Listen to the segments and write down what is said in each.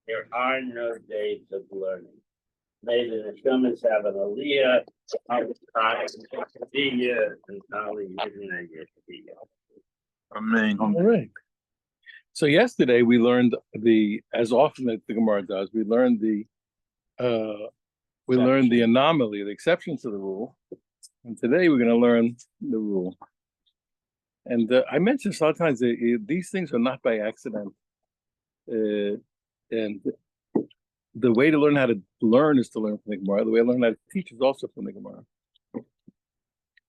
There are no days of learning. May the Neshamas have an aliyah, and Amen. All right. So yesterday we learned as often as the Gemara does, we learned the anomaly, the exception to the rule, and today we're going to learn the rule. And I mentioned sometimes these things are not by accident, and the way to learn how to learn is to learn from the Gemara. The way to learn how to teach is also from the Gemara.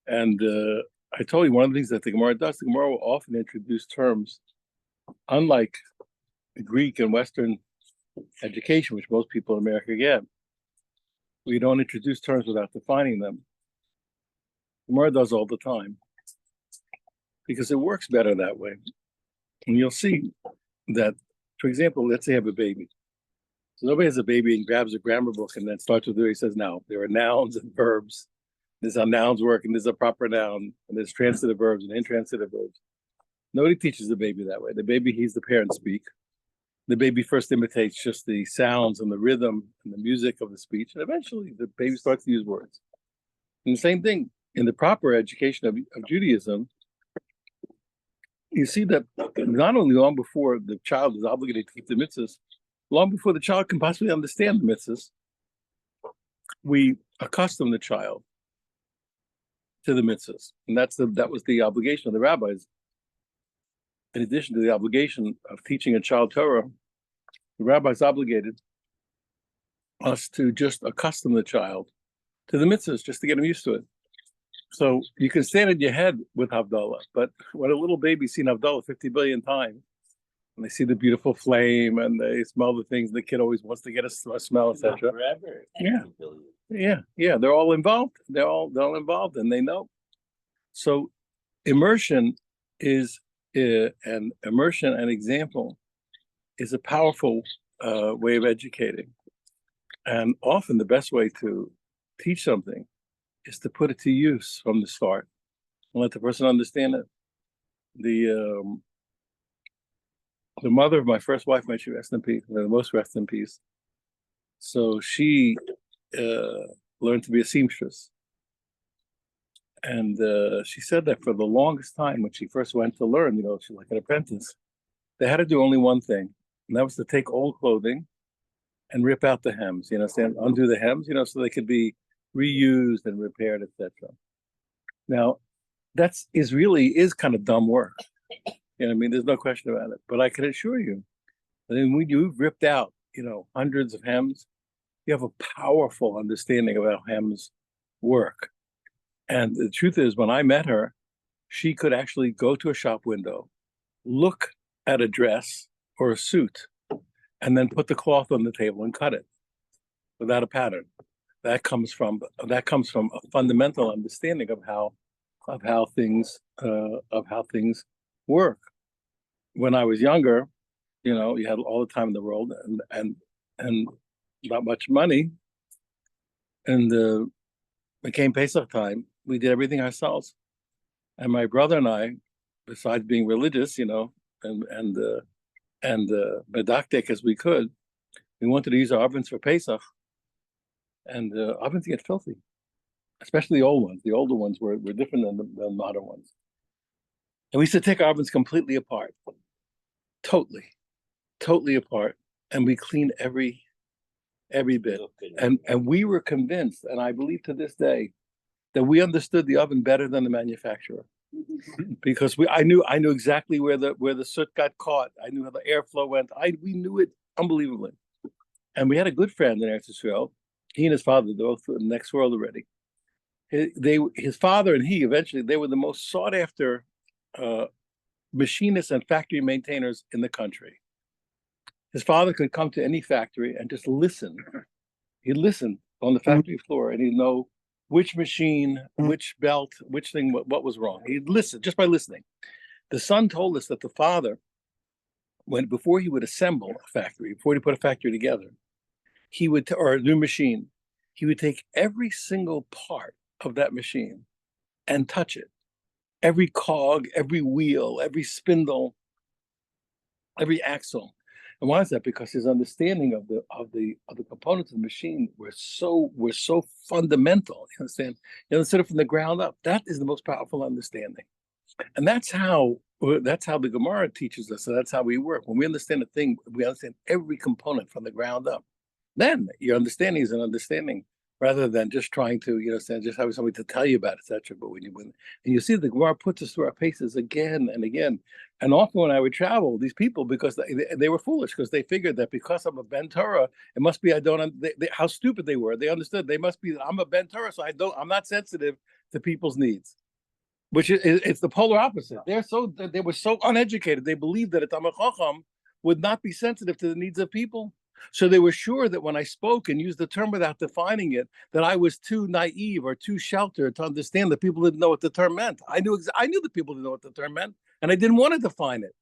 And I told you one of the things that the Gemara does. The Gemara will often introduce terms, unlike the Greek and Western education, which most people in America get. We don't introduce terms without defining them. The Gemara does all the time because it works better that way. And you'll see that, for example, let's say you have a baby. So nobody has a baby and grabs a grammar book and then starts with it. He says, now, there are nouns and verbs. This is how nouns work, and this is a proper noun, and there's transitive verbs and intransitive verbs. Nobody teaches the baby that way. The baby hears the parents speak. The baby first imitates just the sounds and the rhythm and the music of the speech, and eventually the baby starts to use words. And the same thing in the proper education of Judaism, you see that not only long before the child is obligated to keep the mitzvahs, long before the child can possibly understand the mitzvahs, we accustom the child to the mitzvahs. And that was the obligation of the rabbis. In addition to the obligation of teaching a child Torah, the rabbis obligated us to just accustom the child to the mitzvahs, just to get him used to it. So you can stand in your head with Havdalah, but when a little baby's seen Havdalah 50 billion times, and they see the beautiful flame and they smell the things, the kid always wants to get a smell, etc. Yeah. They're all involved. They're all involved, and they know. So immersion and example is a powerful way of educating. And often the best way to teach something is to put it to use from the start and let the person understand it. The mother of my first wife, may she rest in peace, the most rest in peace. So she learned to be a seamstress. And she said that for the longest time, when she first went to learn, she's like an apprentice, they had to do only one thing, and that was to take old clothing and rip out the hems, undo the hems, so they could be reused and repaired, etc. Now, that is kind of dumb work. There's no question about it. But I can assure you that when you've ripped out, hundreds of hems, you have a powerful understanding of how hems work. And the truth is, when I met her, she could actually go to a shop window, look at a dress or a suit, and then put the cloth on the table and cut it without a pattern. That comes from a fundamental understanding of how things work. When I was younger, you had all the time in the world and not much money, and became Pesach time. We did everything ourselves, and my brother and I, besides being religious, and medactic as we could, we wanted to use our ovens for Pesach, and ovens get filthy, especially the old ones. The older ones were different than the modern ones. And we used to take our ovens completely apart, totally apart, and we cleaned every bit. And we were convinced, and I believe to this day, that we understood the oven better than the manufacturer, because I knew exactly where the soot got caught. I knew how the airflow went. We knew it unbelievably. And we had a good friend in Eretz Yisrael. He and his father, they're both in the next world already. His father and he, eventually, they were the most sought after machinists and factory maintainers in the country. His father could come to any factory and just listen. He'd listen on the factory floor, and he'd know which machine, which belt, which thing, what was wrong. He'd listen just by listening. The son told us that the father, before he would assemble a factory, before he put a factory together, or a new machine, he would take every single part of that machine and touch it. Every cog, every wheel, every spindle, every axle. And why is that? Because his understanding of the components of the machine were so fundamental. You understand? You understood it from the ground up. That is the most powerful understanding. And that's how the Gemara teaches us. So that's how we work. When we understand a thing, we understand every component from the ground up. Then your understanding is an understanding rather than just trying to, just having somebody to tell you about, etc. But when and you see the Gemara puts us through our paces again and again. And often when I would travel, these people, because they were foolish, because they figured that because I'm a Ben Torah, it must be I don't. How stupid they were. They understood they must be. I'm a Ben Torah, so I'm not sensitive to people's needs. Which it's the polar opposite. They were so uneducated. They believed that a Talmid Chacham would not be sensitive to the needs of people. So they were sure that when I spoke and used the term without defining it, that I was too naive or too sheltered to understand that people didn't know what the term meant. I knew that people didn't know what the term meant, and I didn't want to define it.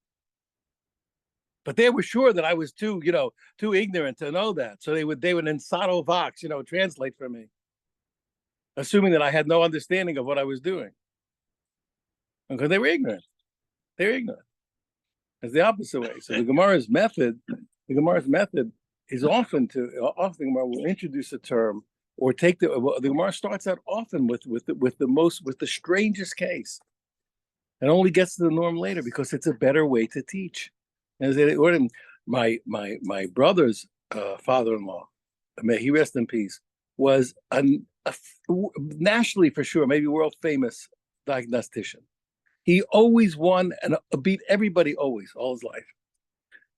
But they were sure that I was too ignorant to know that. So they would in Sado Vox, translate for me, assuming that I had no understanding of what I was doing. Because they were ignorant. They're ignorant. It's the opposite way. So the Gemara's method is often the Gemara will introduce a term or take the Gemara starts out often with the strangest case, and only gets to the norm later because it's a better way to teach. As my brother's father-in-law, may he rest in peace, was a nationally for sure, maybe world famous diagnostician. He always won and beat everybody always, all his life.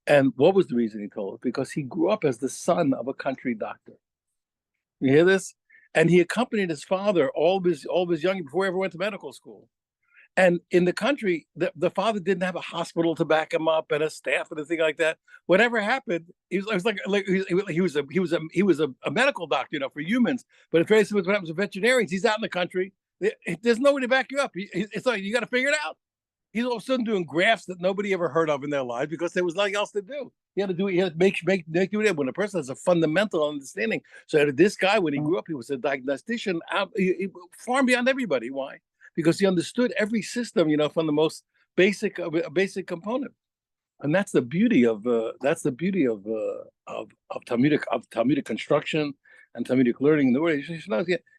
And what was the reason he told us? Because he grew up as the son of a country doctor. You hear this? And he accompanied his father all of his young before he ever went to medical school. And in the country, the father didn't have a hospital to back him up and a staff and a thing like that. Whatever happened, he was he was a medical doctor, for humans. But it's very similar to what happens with veterinarians. He's out in the country. There's nobody to back you up. It's like you got to figure it out. He's all of a sudden doing grafts that nobody ever heard of in their lives because there was nothing else to do. He had to do it. He had to make do it when a person has a fundamental understanding. So this guy, when he grew up, he was a diagnostician, far beyond everybody. Why? Because he understood every system, from the most basic component. And that's the beauty of Talmudic construction and Talmudic learning in the world.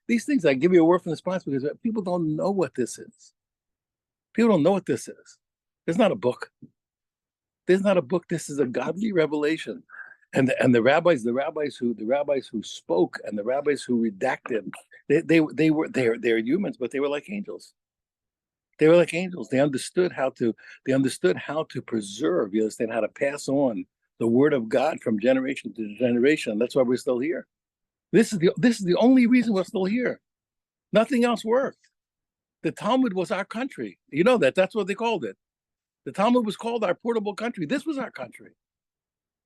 These things, I give you a word from the sponsor because people don't know what this is. People don't know what this is. There's not a book. There's not a book. This is a godly revelation. And the rabbis who spoke and the rabbis who redacted, they're humans, but they were like angels. They were like angels. They understood how to preserve. You understand how to pass on the word of God from generation to generation. That's why we're still here. This is the only reason we're still here. Nothing else worked. The Talmud was our country. You know that. That's what they called it. The Talmud was called our portable country. This was our country.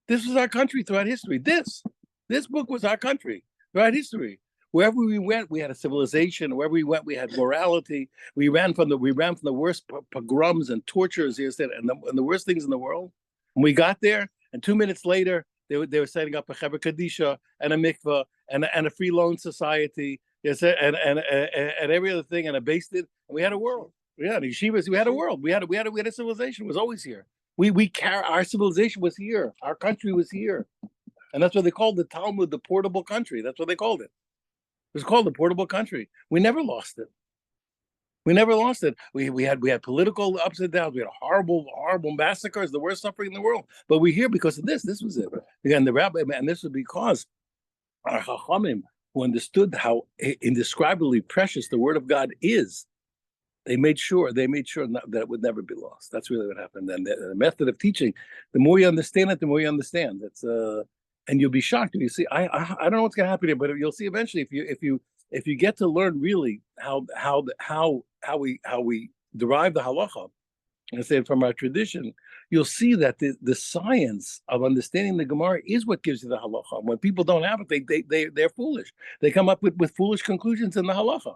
This was our country throughout history. This book was our country throughout history. Wherever we went, we had a civilization. Wherever we went, we had morality. We ran from the worst pogroms and tortures and the worst things in the world. And we got there, and 2 minutes later, they were setting up a Chevra Kadisha and a mikveh and a free loan society. Yes, and every other thing, and a based it. And we had a world. We had yeshivas. We had a world. We had a civilization. It was always here. Our civilization was here. Our country was here, and that's what they called the Talmud, the portable country. That's what they called it. It was called the portable country. We never lost it. We never lost it. We had political ups and downs. We had horrible massacres, the worst suffering in the world. But we're here because of this. This was it. Again, the rabbi, and this was because our Chachamim, who understood how indescribably precious the Word of God is, they made sure that it would never be lost. That's really what happened. And the method of teaching, the more you understand it, the more you understand. It's and you'll be shocked if you see. I don't know what's going to happen here, but you'll see eventually if you get to learn really how we derive the halacha, and say from our tradition, you'll see that the science of understanding the Gemara is what gives you the halacha. When people don't have it, they're foolish. They come up with foolish conclusions in the halacha,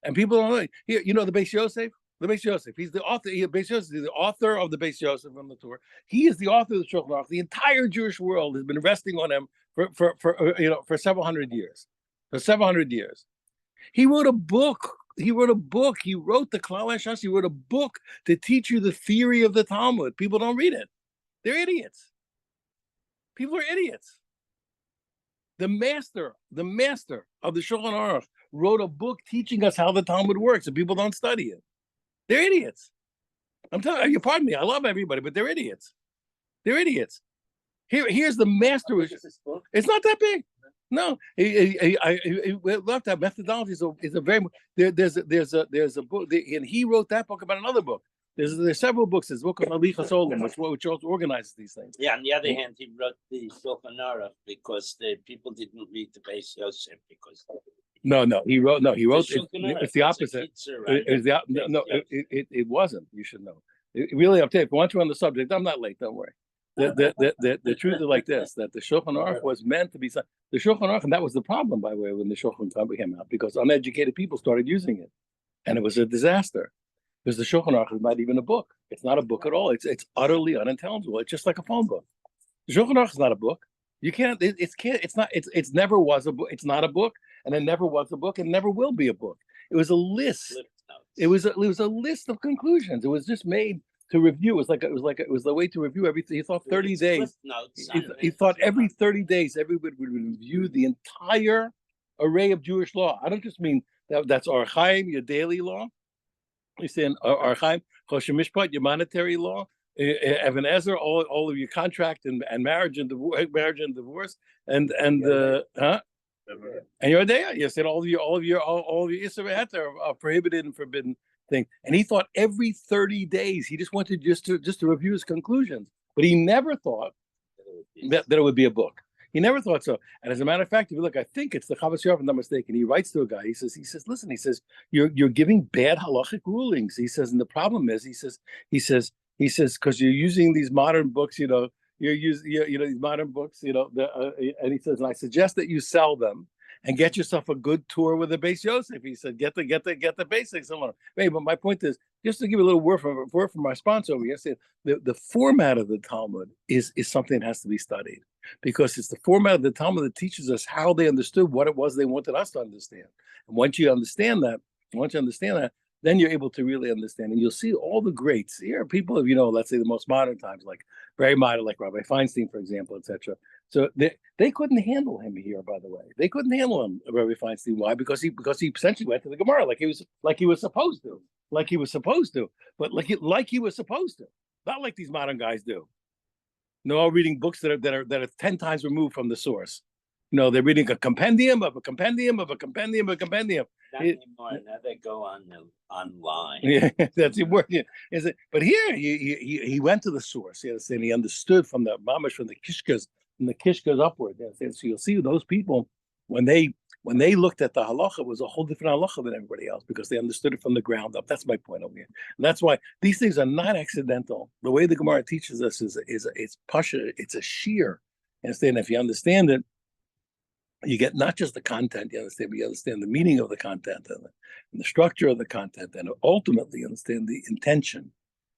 and people don't know. Here, the Beis Yosef. The Beis Yosef. He's the author. Beis Yosef is the author of the Beis Yosef from the Torah. He is the author of the Shulchan Aruch. The entire Jewish world has been resting on him for several hundred years. For several hundred years, he wrote a book. He wrote the Klal Hashas. He wrote a book to teach you the theory of the Talmud. People don't read it. They're idiots. People are idiots. The master of the Shulchan Aruch wrote a book teaching us how the Talmud works, and people don't study it. They're idiots. I'm telling you, pardon me, I love everybody, but they're idiots. They're idiots. Here's the master. It's not that big. No, he left that methodology is a very there's a book, and he wrote that book about another book. There's several books. There's a book called Alichas Olam, which also organizes these things. Yeah, on the other hand, he wrote the Shulchan Aruch because the people didn't read the Beis Yosef because. No, he wrote. It's the opposite. It wasn't. You should know. Really, I'll tell you. If you want to on the subject, I'm not late. Don't worry. The truth is like this: that the Shulchan Aruch was meant to be the Shulchan Aruch, and that was the problem, by the way, when the Shulchan Aruch came out, because uneducated people started using it, and it was a disaster. Because the Shulchan Aruch is not even a book; it's not a book at all. It's utterly unintelligible. It's just like a phone book. The Shulchan Aruch is not a book. You can't. It's never was a book. It's not a book, and it never was a book, and never will be a book. It was a list. It was a list of conclusions. It was just made to review. It was the way to review everything. He thought 30 days. He thought every 30 days, everybody would review the entire array of Jewish law. I don't just mean that's Orach Chaim, your daily law. He's saying Orach Chaim, Choshen Mishpat, your monetary law, Even Ezer, all of your contract and marriage and divorce, and your day. You said all of your Yisra are prohibited and forbidden thing. And he thought every 30 days he just wanted just to review his conclusions, but he never thought that it would be a book. He never thought so. And as a matter of fact, if you look, I think it's the Chavos Yaakov, if I'm not mistaken. He writes to a guy. He says, listen. He says, you're giving bad halachic rulings. He says, and the problem is, he says, because you're using these modern books, you're using these modern books, and he says, and I suggest that you sell them and get yourself a good tour with the Beis Yosef. He said, get the basics and learn. Hey, but my point is, just to give you a little word from my sponsor over here, the format of the Talmud is something that has to be studied, because it's the format of the Talmud that teaches us how they understood what it was they wanted us to understand. And once you understand that, then you're able to really understand. And you'll see all the greats. Here are people of, let's say the most modern times, like very modern, like Rabbi Feinstein, for example, etc. So they couldn't handle him here, by the way. They couldn't handle him, Rabbi Feinstein. Why? Because he essentially went to the Gemara like he was supposed to. But he was supposed to. Not like these modern guys do. They're all reading books that are 10 times removed from the source. They're reading a compendium of a compendium of a compendium of a compendium. Not anymore. Now they go online. Yeah, that's important. But here he went to the source. And he understood from the mamash, from the kishkas upward. So you'll see those people when they looked at the halacha, it was a whole different halacha than everybody else, because they understood it from the ground up. That's my point over here. And that's why these things are not accidental. The way the Gemara teaches us is it's pasha. It's a sheer. Understand? If you understand it, you get not just the content, you understand the meaning of the content and the structure of the content, and ultimately you understand the intention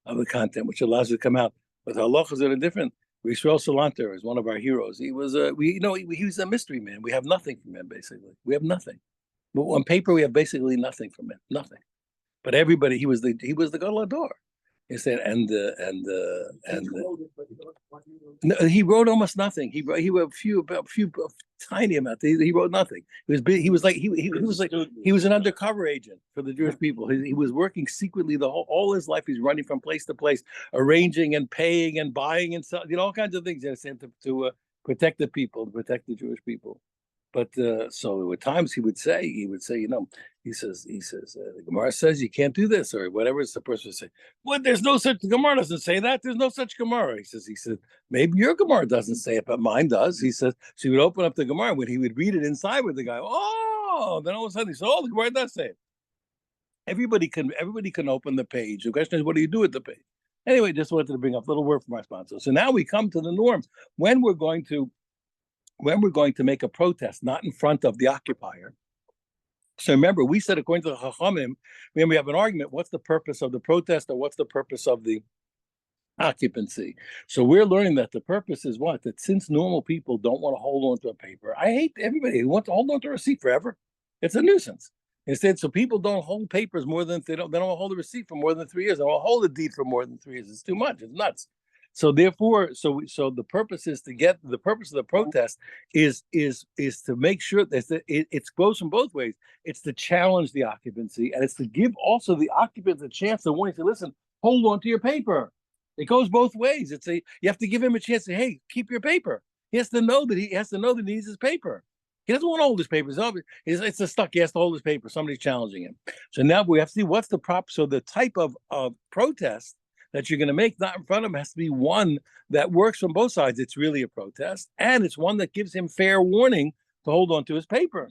of the content, which allows it to come out. But halachas that are different. Yisrael Salanter is one of our heroes. He was he was a mystery man. We have nothing from him, basically. We have nothing. But on paper, we have basically nothing from him. Nothing. But everybody, he was the Gadol Hador. He said, no, he wrote almost nothing. He wrote a few tiny amounts. He wrote nothing. He was an undercover agent for the Jewish people. He was working secretly all his life. He's running from place to place, arranging and paying and buying and selling, all kinds of things. To protect the people, to protect the Jewish people. But so at times he would say, he says, the Gemara says you can't do this, or whatever. The person would say, well, there's no such, the Gemara doesn't say that. There's no such Gemara. He said, maybe your Gemara doesn't say it, but mine does. He says, so he would open up the Gemara, when he would read it inside with the guy, then all of a sudden he said, the Gemara does say it. Everybody can open the page. The question is, what do you do with the page? Anyway, just wanted to bring up a little word from our sponsor. So now we come to the norm. When we're going to make a protest, not in front of the occupier. So remember, we said, according to the Chachamim, when we have an argument, what's the purpose of the protest, or what's the purpose of the occupancy? So we're learning that the purpose is what? That since normal people don't want to hold on to a paper, I hate everybody who wants to hold on to a receipt forever. It's a nuisance. Instead, so people don't hold papers more than, they don't hold a receipt for more than 3 years. They don't hold a deed for more than 3 years. It's too much. It's nuts. So therefore, so the purpose is to get the purpose of the protest is to make sure that it goes from both ways. It's to challenge the occupancy, and it's to give also the occupants a chance to want to listen. Hold on to your paper. It goes both ways. You have to give him a chance to, hey, keep your paper. He has to know that he needs his paper. He doesn't want to hold his papers. It's a stuck. He has to hold his paper. Somebody's challenging him. So now we have to see what's the prop. So the type of protest that you're going to make, not in front of him, has to be one that works from both sides. It's really a protest, and it's one that gives him fair warning to hold on to his paper.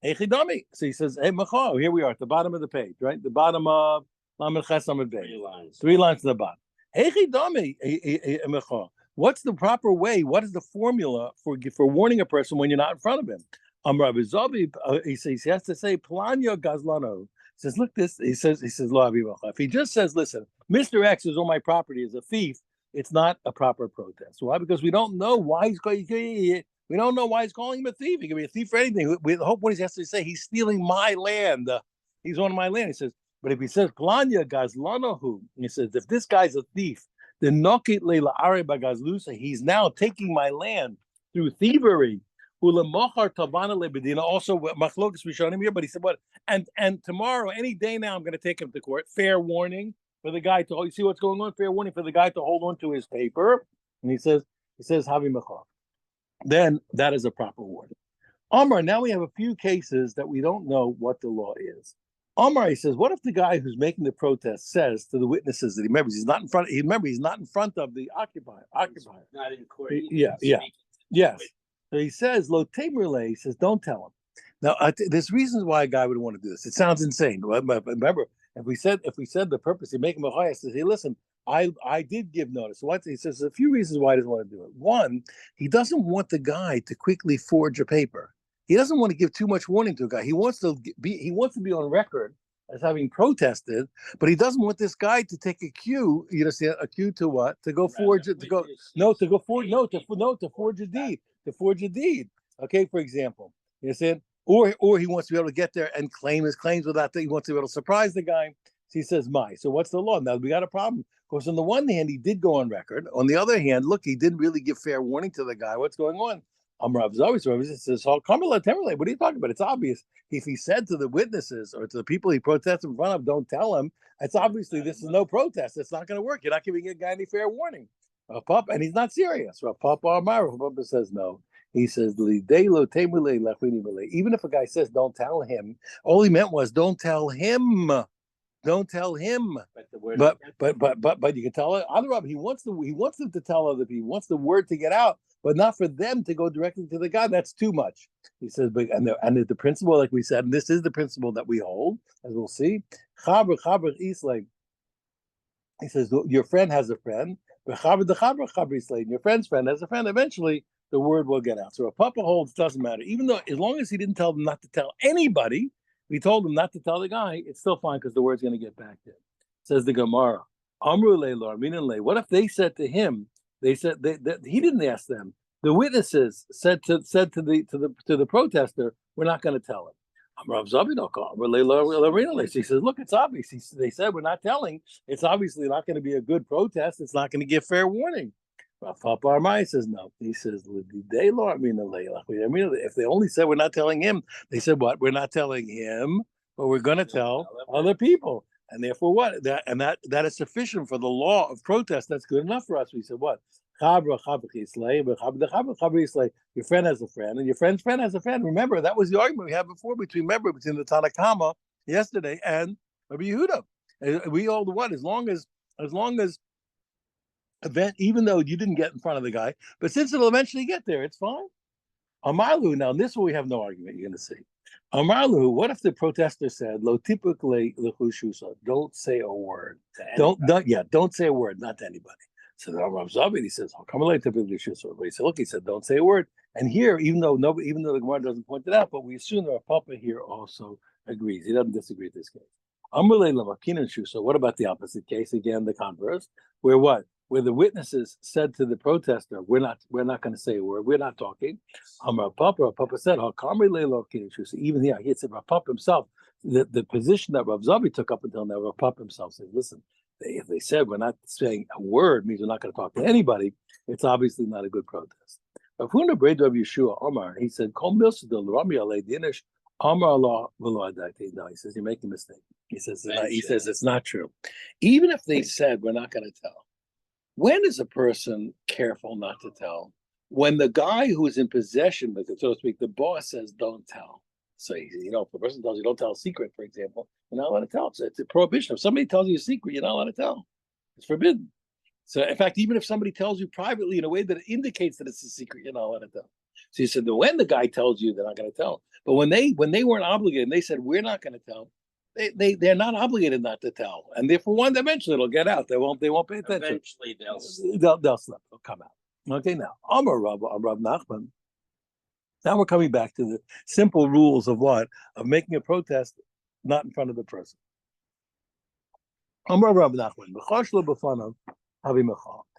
So he says, hey, Macho, here we are at the bottom of the page, right? The bottom of three lines to the bottom. What's the proper way? What is the formula for warning a person when you're not in front of him? He says he has to say Planya Gazlano. He says, look, this. He says, if he just says, listen, Mr. X is on my property as a thief, it's not a proper protest. Why? Because we don't know why he's calling. We don't know why he's calling him a thief. He can be a thief for anything. We hope what he has to say, he's stealing my land. He's on my land. He says, but if he says Planya Gazlanohu, he says, if this guy's a thief, then Nokit Leila Are Bagazlusa, he's now taking my land through thievery. Also, Machlokas Rishonim here, but he said, what? And tomorrow, any day now, I'm going to take him to court. Fair warning for the guy to, you see what's going on? Fair warning for the guy to hold on to his paper. And he says, Havi Machar. Then that is a proper warning. Omar, now we have a few cases that we don't know what the law is. Omar, he says, what if the guy who's making the protest says to the witnesses that he's not in front of the occupier. Not in court. Yes. So he says, Lo Tamerle, he says, don't tell him. Now, there's reasons why a guy would want to do this. It sounds insane. Remember, if we said the purpose of making a chaya, says, hey, listen, I did give notice. What he says, there's a few reasons why he doesn't want to do it. One, he doesn't want the guy to quickly forge a paper. He doesn't want to give too much warning to a guy. He wants to be on record as having protested, but he doesn't want this guy to take a cue. You know, a cue to what? To go forge it. To forge a deed. To forge a deed. Okay, for example, you said, or he wants to be able to get there and claim his claims without that. He wants to be able to surprise the guy. So he says, "My." So what's the law? Now we got a problem. Of course, on the one hand, he did go on record. On the other hand, look, he didn't really give fair warning to the guy. What's going on? Rav Zavi says, what are you talking about? It's obvious. If he said to the witnesses or to the people he protested in front of, don't tell him, it's obviously this is no protest. It's not going to work. You're not giving a guy any fair warning. And he's not serious. Rav Papa says no. He says, even if a guy says don't tell him, all he meant was don't tell him. Don't tell him. But you can tell other He wants them to tell other people. He wants the word to get out, but not for them to go directly to the guy. That's too much. He says, and the principle, like we said, and this is the principle that we hold, as we'll see. He says, your friend has a friend, and your friend's friend has a friend. Eventually, the word will get out. So a papa holds doesn't matter, even though as long as he didn't tell them not to tell anybody. We told him not to tell the guy, it's still fine because the word's going to get back to him. Says the Gemara, Amru leilor, minin le. What if they said to him, they said that he didn't ask them. The witnesses said to the protester, we're not going to tell him. Amrav Zavidok, he says, look, it's obvious. They said we're not telling. It's obviously not going to be a good protest. It's not going to give fair warning. Papa Armai says no. He says, if they only said we're not telling him, they said what? We're not telling him, but we're going to tell other people. And therefore what? That is sufficient for the law of protest. That's good enough for us. We said what? Your friend has a friend, and your friend's friend has a friend. Remember, that was the argument we had before between the Tanakama yesterday and Rabbi Yehuda. We hold what? As long as event, even though you didn't get in front of the guy, but since it'll eventually get there, it's fine. Amalu, now this one we have no argument. You're going to see. Amalu, what if the protester said, "Lo typically lechushusa," don't say a word. Don't say a word, not to anybody. So the Rav Zavid, he says, "How come typically lechushusa?" But he said, "Look," he said, "Don't say a word." And here, even though the Gemara doesn't point it out, but we assume that our Papa here also agrees. He doesn't disagree with this case. Amalei lavakinan shusa. What about the opposite case? Again, the converse, where what? Where the witnesses said to the protester, we're not going to say a word. We're not talking. Papa said, even here, he said, Rav Papa himself, the position that Rav Zavi took up until now, Rav Papa himself said, listen, If they said we're not saying a word, means we're not going to talk to anybody, it's obviously not a good protest. Rav Huna Breid Rav Yeshua Omar, he said, "Kol milsadil Rami alei dinish Omar Allah v'lo adakti." No, he says you're making a mistake. He says it's not true. Even if they said we're not going to tell, when is a person careful not to tell? When the guy who is in possession, so to speak, the boss says don't tell. So if a person tells you don't tell a secret, for example, you're not allowed to tell. It's a prohibition. If somebody tells you a secret, you're not allowed to tell. It's forbidden. So, in fact, even if somebody tells you privately in a way that indicates that it's a secret, you're not allowed to tell. So he said, when the guy tells you, they're not going to tell. But when they weren't obligated, and they said we're not going to tell, they're not obligated not to tell, and therefore eventually it'll get out. They won't pay attention. Eventually they'll slip. They'll come out. Okay, now Amar Rav Nachman. Now we're coming back to the simple rules of making a protest not in front of the person. Amar Rav Nachman.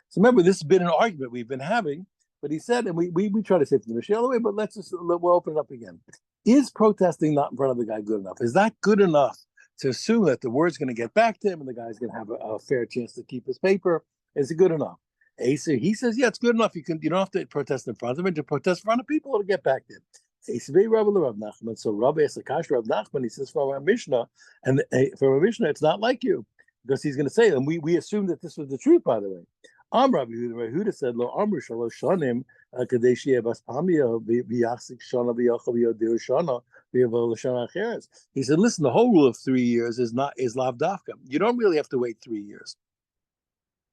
So remember, this has been an argument we've been having, but he said, and we try to say it from the Michelle way, but we'll open it up again. Is protesting not in front of the guy good enough? Is that good enough to assume that the word's going to get back to him and the guy's going to have a fair chance to keep his paper? Is it good enough? He says, yeah, it's good enough. You don't have to protest in front of him. To protest in front of people, it'll get back to him. So Rabbi Esakash Rav Nachman, he says from our Mishnah, and from our Mishnah, it's not like you, because he's going to say, and we assume that this was the truth, by the way. Rabbi Yehuda said, "Lo amru shalosh shanim kadei sheyeh baspamia v'yachzik shana v'yachav yodeu shana v'yavo l'shana acheres." He said, "Listen, the whole rule of 3 years is lav dafka. You don't really have to wait 3 years.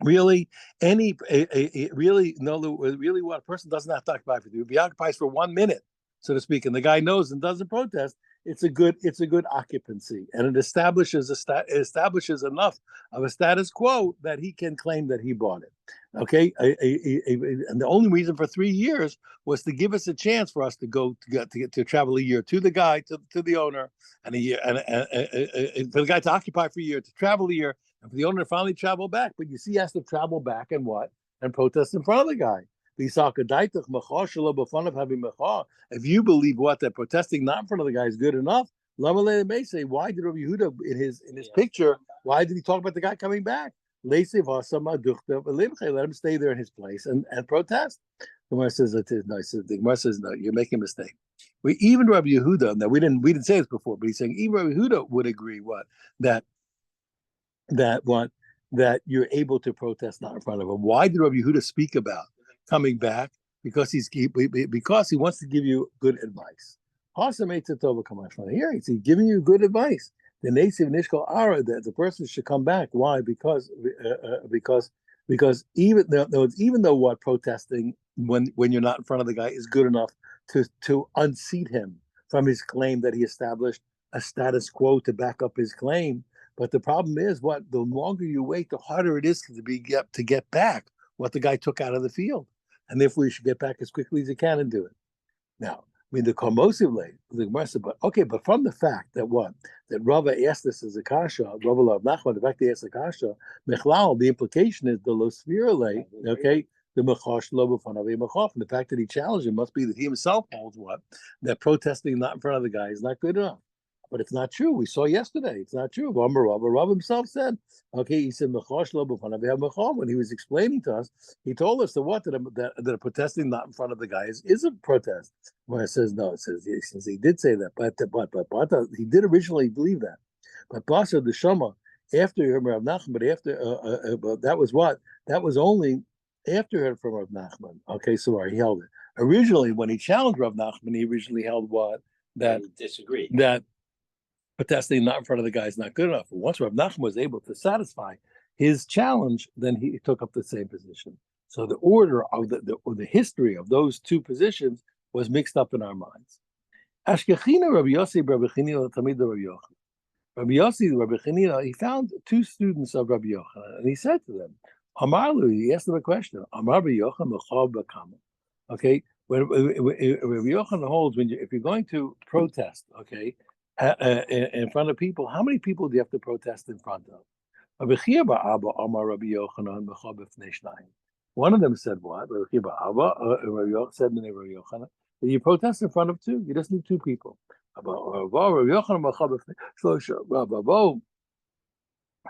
Really, really what a person doesn't have to occupy for. If he occupies for 1 minute, so to speak, and the guy knows and doesn't protest, it's a good occupancy, and it establishes enough of a status quo that he can claim that he bought it. Okay, and the only reason for 3 years was to give us a chance for us to travel a year to the guy, to the owner, and a year, and for the guy to occupy for a year, to travel a year, and for the owner to finally travel back. But you see, he has to travel back and protest in front of the guy. If you believe that protesting not in front of the guy is good enough, why did Rabbi Yehuda in his picture? Why did he talk about the guy coming back? Let him stay there in his place and protest. The Gemara says no, you're making a mistake. Even Rabbi Yehuda, now we didn't say this before, but he's saying even Rabbi Yehuda would agree that you're able to protest not in front of him. Why did Rabbi Yehuda speak about coming back? Because he wants to give you good advice. Here he's giving you good advice. The native nishkal ara, that the person should come back. Why? Because even though protesting when you're not in front of the guy is good enough to unseat him from his claim that he established a status quo to back up his claim. But the problem is, the longer you wait, the harder it is to get back what the guy took out of the field, and therefore you should get back as quickly as you can and do it. Now, the Komosivle, the Gemara said, but from the fact that Rava asked this as a kasha, Rava Lav Nachman, the fact he asked a kasha, Mechlal, the implication is the Losvirale, okay, the Mechosh Lo B'fanav Mechof, and the fact that he challenged him must be that he himself holds that protesting not in front of the guy is not good enough. But it's not true. We saw yesterday. It's not true. Rab himself said, okay, he said, when he was explaining to us, he told us that a protesting not in front of the guy is a protest. When it says no, it says he did say that, but he did originally believe that. But Basar the Shama, after Rav Nachman, but that was only after he heard from Rav Nachman. Okay, so he held it. Originally, when he challenged Rav Nachman, he originally held that disagreed. That protesting not in front of the guy is not good enough. Once Rav Nachman was able to satisfy his challenge, then he took up the same position. So the order of the history of those two positions was mixed up in our minds. Ashkechina Rabbi Yossi, Rabbi Chanina, Tamid Rabbi Yochanan. Rabbi Yossi, Rabbi Chanina, he found two students of Rabbi Yochanan, and he said to them, Amaru, he asked them a question. Amar Rabbi Yochanan, Mechav B'Kama. Okay, when Rabbi Yochanan holds, if you're going to protest, okay, in front of people, how many people do you have to protest in front of? One of them said what? Rabbi Yochanan said in Rabbi Yochanan, that you protest in front of two. You just need two people.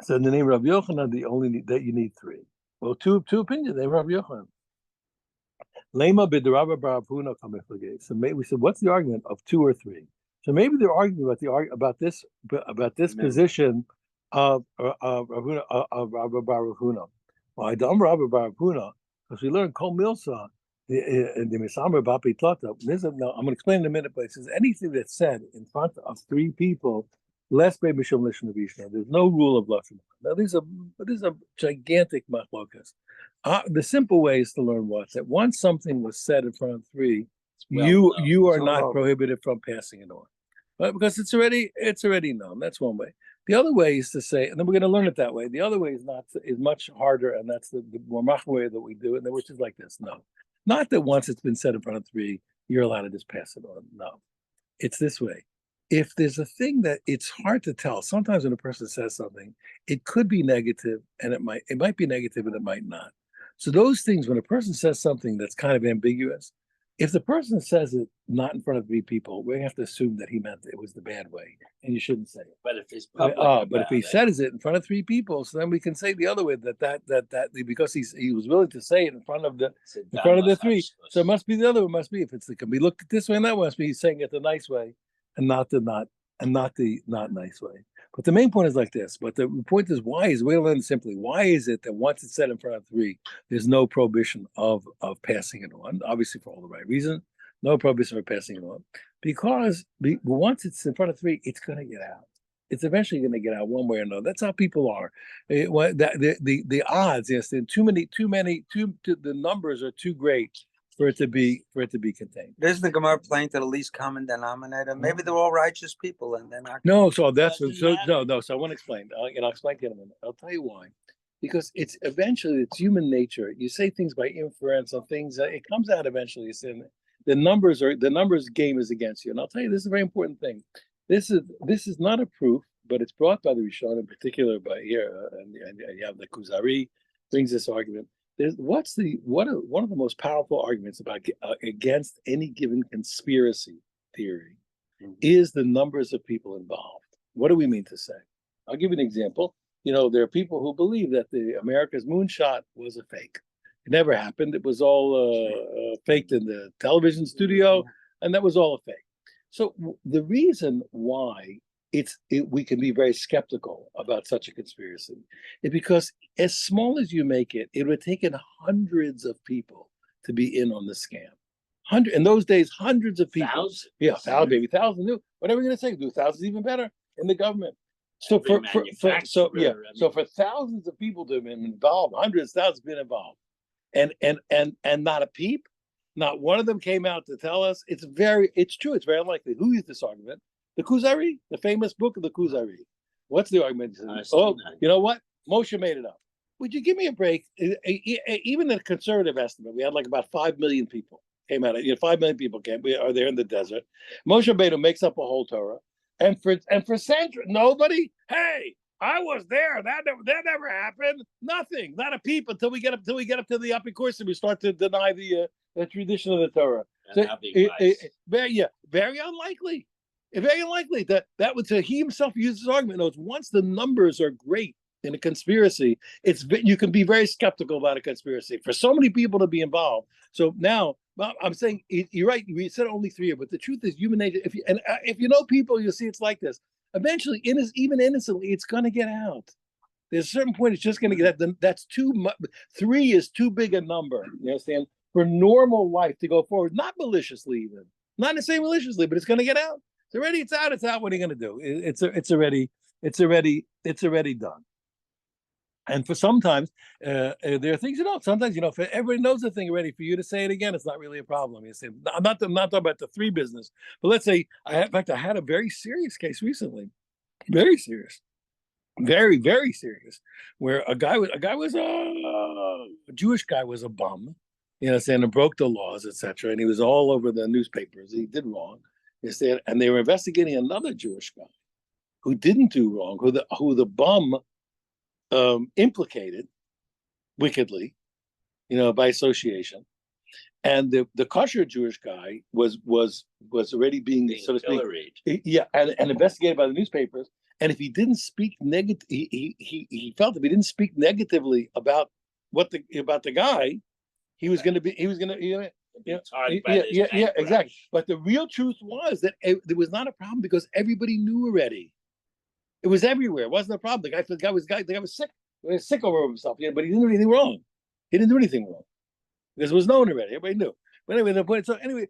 So in the name of Rabbi Yochanan, that you need three. Well, two opinions. They Rabbi Yochanan. Lema b'derabba bar Huna kamiflagei. So maybe we said, what's the argument of two or three? So maybe they're arguing about this position of Rabbi Bar Huna. Well, I don't Rabbi Bar Huna because we learned Kol Milsa in the Misamer Bapi Tlata. Now I'm going to explain in a minute, but it says anything that's said in front of three people, less Bei Mishum Lishon Vishna. There's no rule of Lashon. Now these are gigantic machlokas. The simple way is to learn what's that once something was said in front of three, you are not prohibited from passing it on, but because it's already known. That's one way. The other way is to say, and then we're going to learn it that way. The other way is much harder, and that's the more mach way that we do it, which is like this. No, not that once it's been said in front of three, you're allowed to just pass it on. No, it's this way. If there's a thing that it's hard to tell, sometimes when a person says something, it could be negative, and it might be negative, and it might not. So those things, when a person says something that's kind of ambiguous, if the person says it not in front of three people, we have to assume that he meant it was the bad way, and you shouldn't say it. But if he's public, but if he says it in front of three people, so then we can say the other way that because he was willing to say it in front of the three, so it must be the other one. Must be if it can be looked at this way and that must be he's saying it the nice way, and not the not nice way. But the main point is like this. But the point is, we'll learn simply, why is it that once it's said in front of three, there's no prohibition of passing it on? Obviously, for all the right reasons, no prohibition for passing it on. Because once it's in front of three, it's going to get out. It's eventually going to get out one way or another. That's how people are. The odds, yes, the numbers are too great for it to be contained. Isn't the Gemara playing to the least common denominator? Maybe they're all righteous people, and they're not. No, so that's no. So I want to explain. I'll explain to you in a minute. I'll tell you why. Because it's human nature. You say things by inference on things. It comes out eventually. The numbers game is against you. And I'll tell you, this is a very important thing. This is not a proof, but it's brought by the Rishon, in particular by here, and you have the Kuzari brings this argument. One of the most powerful arguments against any given conspiracy theory is the numbers of people involved. What do we mean to say? I'll give you an example. There are people who believe that the America's moonshot was a fake. It never happened. It was all faked in the television studio, and that was all a fake. So the reason why we can be very skeptical about such a conspiracy is because as small as you make it, it would have taken hundreds of people to be in on the scam. In those days, hundreds of people. Thousands? Yeah, thousands. Whatever you're going to say, do thousands even better in the government. So for thousands of people to have been involved, hundreds, thousands been involved, and not a peep, not one of them came out to tell us. It's true. It's very unlikely. Who used this argument? The Kuzari, the famous book of the Kuzari. What's the argument? You know what? Moshe made it up. Would you give me a break? Even a conservative estimate, we had like about 5 million people came out. 5 million people are there in the desert. Moshe Rabbeinu makes up a whole Torah, and for centuries, nobody. Hey, I was there. That never happened. Nothing. Not a peep until we get up to the upper course and we start to deny the tradition of the Torah. Very unlikely. Very unlikely that would say he himself uses this argument. Knows once the numbers are great in a conspiracy, you can be very skeptical about a conspiracy for so many people to be involved. So now I'm saying you're right. We said only three, but the truth is human nature. If you know people, you'll see it's like this. Eventually, even innocently, it's going to get out. There's a certain point it's just going to get out. That's too much. 3 is too big a number. You understand? For normal life to go forward, not maliciously even, not to say maliciously, but it's going to get out. It's out. It's out. What are you going to do? It's already done. And for sometimes there are things sometimes if everybody knows the thing already, for you to say it again, it's not really a problem. You say, I'm not talking about the three business, but let's say I had a very serious case recently, very serious, very very serious, where a Jewish guy was a bum, and broke the laws, etc. And he was all over the newspapers. He did wrong. And they were investigating another Jewish guy who didn't do wrong, who the bum implicated wickedly, by association. And the kosher Jewish guy was already being so to speak, and investigated by the newspapers. And if he didn't speak negative, he felt if he didn't speak negatively about the guy, he was going to be exactly. But the real truth was that there was not a problem because everybody knew already. It was everywhere. It wasn't a problem. The guy was sick. He was sick over himself. But he didn't do anything wrong. He didn't do anything wrong because it was known already. Everybody knew. But anyway, the point. So anyway,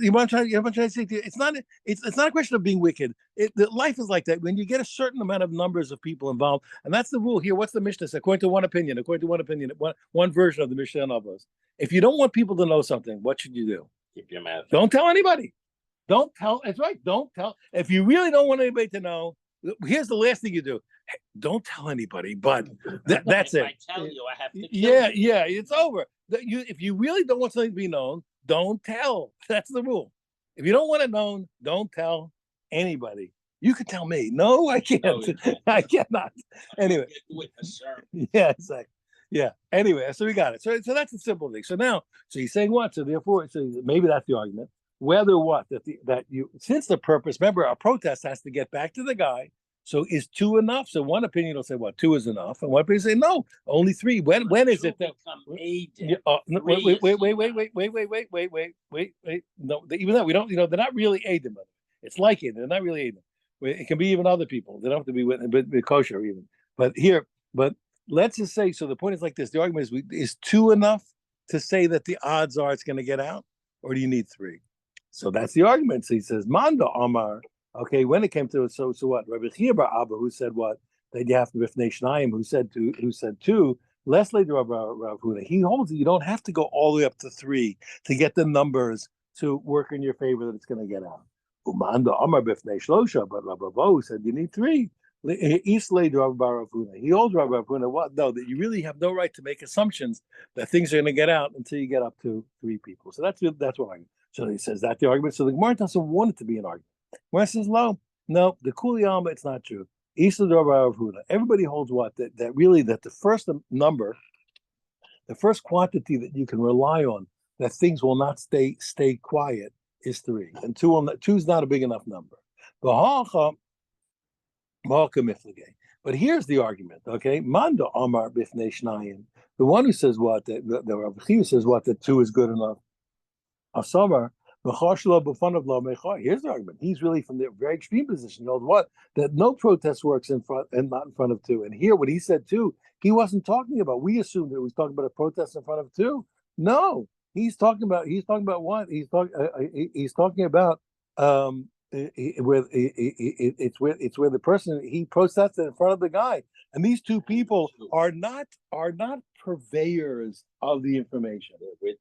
you want to try to say it's not a question of being wicked. Life is like that. When you get a certain amount of numbers of people involved, and that's the rule here. What's the Mishnah say? According to one opinion, one version of the Mishnah Novos. If you don't want people to know something, what should you do? Keep your mouth. Don't tell anybody. Don't tell. That's right. Don't tell. If you really don't want anybody to know, here's the last thing you do. Hey, don't tell anybody, but that's it. I tell you, I have to kill you. It's over. If you really don't want something to be known, don't tell. That's the rule. If you don't want it known, don't tell anybody. You can tell me. No, I can't. No, I cannot. Anyway. Yeah, exactly. Yeah. Anyway, so we got it. So that's a simple thing. So he's saying what? So therefore, maybe that's the argument. Whether what since the purpose, remember, our protest has to get back to the guy. So is 2 enough? So one opinion will say, what, 2 is enough, and one opinion will say, no, only 3. When is it that? Wait. No, even though we don't, they're not really Adim, but it's like it. They're not really Adim. It can be even other people. They don't have to be with kosher even. But let's just say. So the point is like this: the argument is 2 enough to say that the odds are it's going to get out, or do you need 3? So that's the argument. So he says, Manda Omar. Okay, when it came to so what? Rabbi Chia bar Abba, who said what? That you have to b'fnei shnayim, who said 2. Less later, Rav Huna. He holds that you don't have to go all the way up to 3 to get the numbers to work in your favor that it's going to get out. Umanda Amar b'fnei shlosha, but Rabbi Bo said you need 3. East laid Rav Huna. He holds Rav Huna what? No, that you really have no right to make assumptions that things are going to get out until you get up to 3 people. So that's what argument. So he says that's the argument. So the Gemara doesn't want it to be an argument. Gemara says no, the Kuli Alma, it's not true. Everybody holds what? That the first number, the first quantity that you can rely on, that things will not stay quiet, is 3. And 2 is not a big enough number. But here's the argument, okay? Manda Amar b'fnei shnayim. The one who says what? The Rabbi Chia says what? That 2 is good enough. Asamar. Here's the argument. He's really from the very extreme position. You know what? That no protest works in front and not in front of 2. And here, when he said 2, he wasn't talking about. We assumed that he was talking about a protest in front of 2. No, he's talking about what? He's talking about where the person he protested in front of the guy, and these 2 people are not purveyors of the information.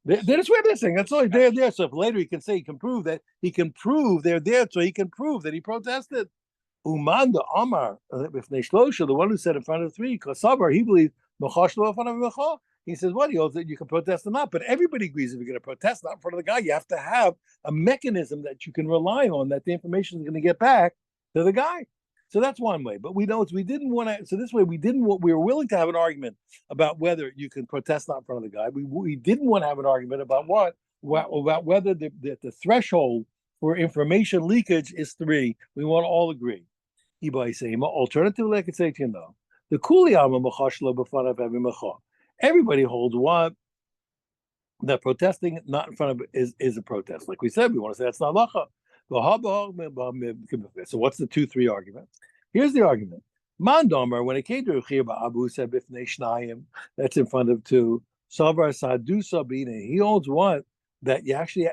They're just witnessing. That's all. They're there. So if later he can prove they're there, so he can prove that he protested. Umanda Amar b'fnei shlosha, the one who said in front of 3, Kasabar, he believes Machashlo in front of Machah. He says, what? He holds that you can protest or not, but everybody agrees if you're going to protest not in front of the guy, you have to have a mechanism that you can rely on, that the information is going to get back to the guy. So that's one way. But we were willing to have an argument about whether you can protest not in front of the guy. We didn't want to have an argument about about whether the threshold for information leakage is 3. We want to all agree. Alternatively, I could say to you, no. The Kuli Alma Machashlo b'fanav having Machah. Everybody holds what? That protesting not in front of is a protest. Like we said, we want to say that's not lacha. So what's the 2-3 argument? Here's the argument. Mandomer, when it came to Rechir Abu said b'fnei shnayim, that's in front of 2. Savar Sadu Sabina. He holds what? That you actually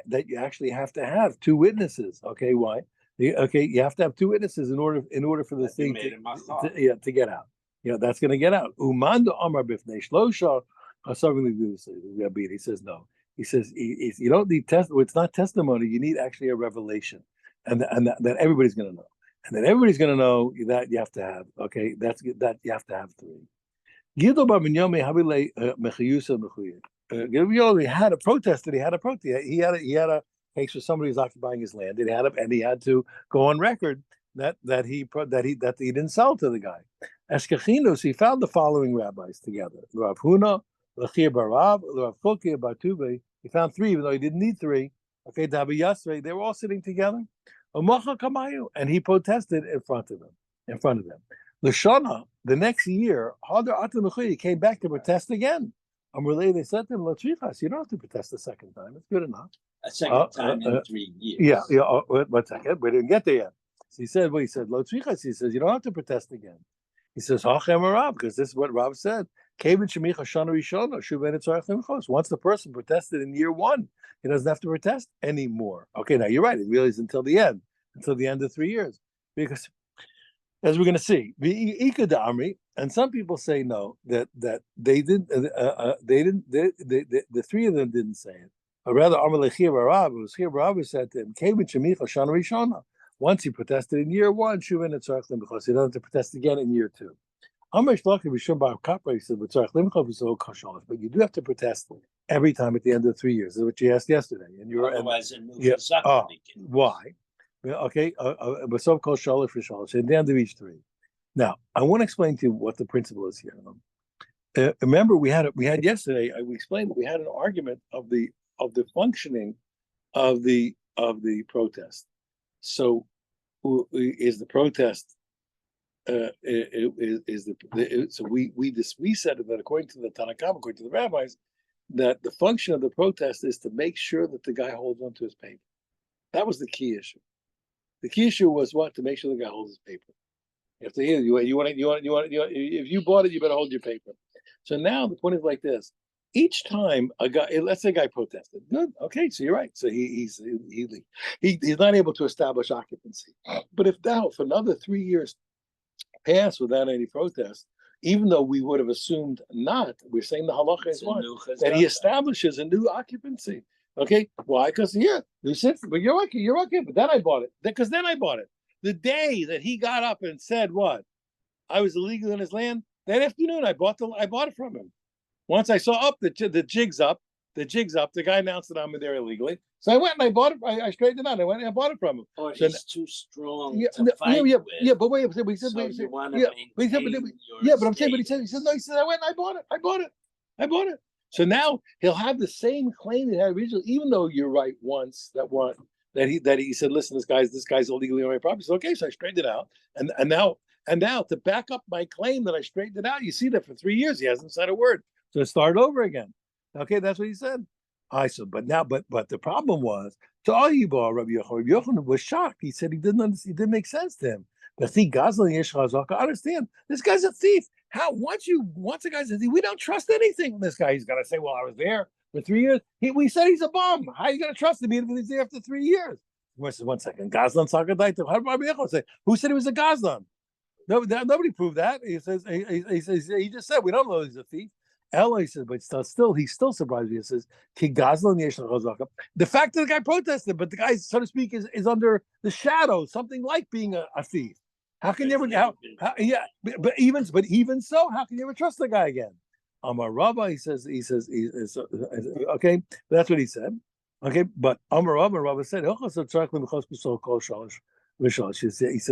have to have 2 witnesses. Okay, why? Okay, you have to have 2 witnesses in order for the thing to get out. That's going to get out. Umanda Amar b'fnei shlosha. He says no. He says you don't need it's not testimony. You need actually a revelation, and that everybody's going to know, and then everybody's going to know that you have to have. Okay, that you have to have 3. Gildo bar Binyamin Habilei Mechiyusa Mechuyah. Gildo had a protest. He had a protest. He had a case for somebody who's occupying his land. He had to go on record that he didn't sell to the guy. Eskachinus, he found the following rabbis together: Rav Huna, Rechir bar Rav, Rav Chokia bar Tuvei. He found 3, even though he didn't need 3. Okay, Dabi Yasrei, they were all sitting together. And he protested in front of him. in front of them. Lashana, the next year, he came back to protest again. They said to him, "Latrichas, you don't have to protest the second time. It's good enough." A second time in 3 years. Yeah. 1 second. We didn't get there yet. So he said, "Latrichas." He says, "You don't have to protest again." He says, "Hachem Rav," because this is what Rav said. Once the person protested in year 1, he doesn't have to protest anymore. Okay, now you're right. It really is until the end of 3 years, because as we're going to see, and some people say no, that they didn't. The 3 of them didn't say it. Or rather, Rav said to him, once he protested in year 1, because he doesn't have to protest again in year 2. He said, but you do have to protest every time at the end of 3 years. This is what you asked yesterday. And you were otherwise why? Okay, but so called shalish for shalish at the end of each 3. Now, I want to explain to you what the principle is here. Remember, we had yesterday. We explained that we had an argument of the functioning of the protest. So, is the protest? So we said that according to the Tanakh, according to the rabbis, that the function of the protest is to make sure that the guy holds onto his paper. That was the key issue. The key issue was what? To make sure the guy holds his paper. You have to hear you want if you bought it, you better hold your paper. So now the point is like this: each time a guy, let's say a guy protested, good, okay, so you're right. So he's not able to establish occupancy. But if now for another 3 years pass without any protest, even though we would have assumed not, we're saying the halacha is one, that he establishes a new occupancy. Okay, why? Because but you're okay. But then I bought it. Because then I bought it. The day that he got up and said what? I was illegal in his land. That afternoon, I bought it from him. Once I saw the jig's up. The guy announced that I'm there illegally. So I went and I bought it. I straightened it out. I went and I bought it from him. Or he's too strong to fight with. But wait, but he said, so you want to but I'm saying, but he said, no, he said, I went and I bought it. So now he'll have the same claim he had originally, even though you're right once that he said, listen, this guy's illegally on my property. So okay, so I straightened it out, and now to back up my claim that I straightened it out, you see that for 3 years he hasn't said a word. So start over again. Okay, that's what he said. I said, but the problem was to all you Rabbi Yochanan was shocked. He said he didn't make sense to him. But see, I understand. This guy's a thief. How once a guy's a thief, we don't trust anything from this guy. He's gonna say, well, I was there for 3 years. We said he's a bum. How are you gonna trust him even if he's there after 3 years? 1 second. Gazlan Sakadaita. How did Rabbi Yochanan say? Who said he was a Gazlan? Nobody proved that. He says he just said we don't know he's a thief. Ella says, but he's still surprised. He says, the fact that the guy protested, but the guy, so to speak, is under the shadow, something like being a thief. How can you ever? But even so, how can you ever trust the guy again? Amar Rabba, he says, okay, that's what he said. Okay, but Amar Rabba said, he says,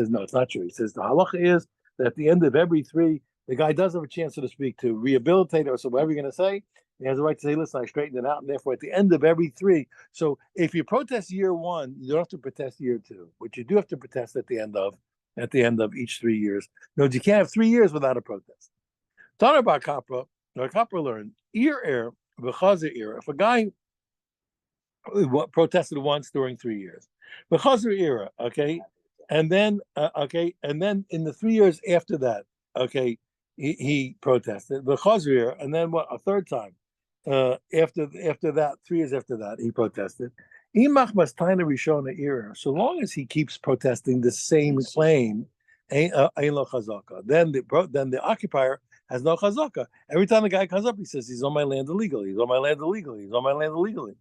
no, it's not true. He says the halacha is that at the end of every 3. The guy does have a chance, so to speak, to rehabilitate or so whatever you're going to say. He has a right to say, listen, I straightened it out. And therefore, at the end of every 3. So if you protest year 1, you don't have to protest year 2. But you do have to protest at the end of each 3 years. No, you can't have 3 years without a protest. Talking about Kapra, Kapra learned, air, if a guy protested once during 3 years, era, okay, and then in the 3 years after that, okay, he protested the Chazir, and then what? A third time. After that, 3 years after that, he protested. So long as he keeps protesting the same claim, then the occupier has no chazaka. Every time the guy comes up, he says he's on my land illegally. He's on my land illegally. He's on my land illegally.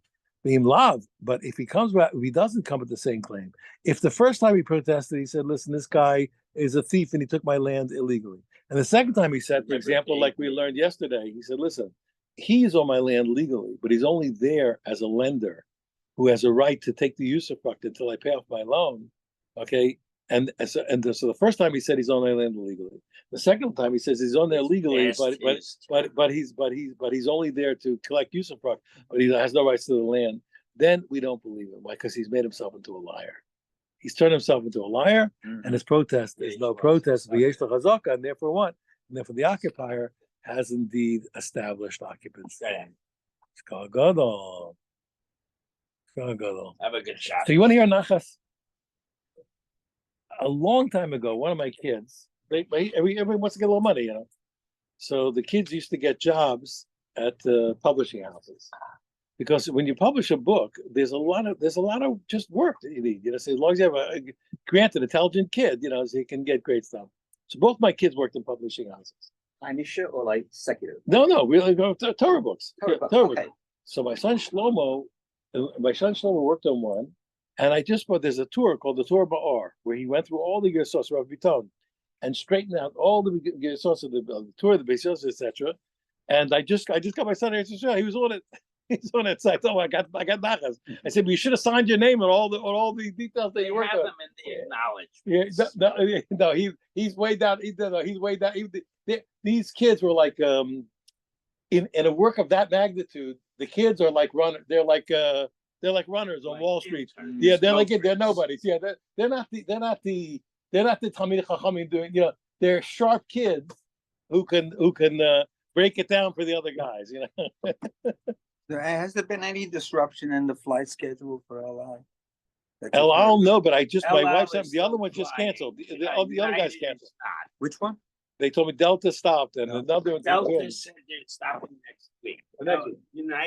But if he comes back, if he doesn't come with the same claim, if the first time he protested, he said, listen, this guy is a thief and he took my land illegally. And the second time he said, for example, like we learned yesterday, he said, listen, he's on my land legally, but he's only there as a lender who has a right to take the usufruct until I pay off my loan. Okay. So the first time he said he's on my land illegally. The second time he says he's on there legally, but he's only there to collect usufruct, but he has no rights to the land. Then we don't believe him. Why? Because he's made himself into a liar. He's turned himself into a liar, Mhm. and his protest is no protest. V'yesh l'chazaka, and therefore what? And therefore the occupier has indeed established occupancy. Shkal gadol. Shkal gadol. Have a good shot. So you want to hear nachas? A long time ago, one of my kids, everybody wants to get a little money, you know. So the kids used to get jobs at publishing houses, because when you publish a book, there's a lot of just work that you need. You know, so as long as you have a granted intelligent kid, you know, so you can get great stuff. So both my kids worked in publishing houses. Anisha or like secular? No, we go to Torah books. Torah Yeah, books, Torah okay. books. So my son Shlomo worked on one, and I just bought. There's a tour called the Tour Ba'ar, where he went through all the Gersos Rav Biton and straightened out all the Gersos of the tour, the Beis Yosef, etc. And I just got my son. He was on it. He's on it. So I told him I got nachas. I said, well, you should have signed your name on all the details that They you worked have on. them in the acknowledgement. No, he's way down. He's way down. These kids were like in a work of that magnitude. The kids are like They're like runners on Like Wall Street. interns, Yeah, they're brokers. nobodies. Yeah, they're not the Talmid Chachamim doing. You know, they're sharp kids who can break it down for the other guys. You know. Has there been any disruption in the flight schedule for LI? That you've El heard? Al, no, but I just my LL wife is the other still one just flying. canceled. The Yeah, other guys United is canceled. not. Which one? They told me Delta stopped and another one. Delta said they're stopping next week. Next week. United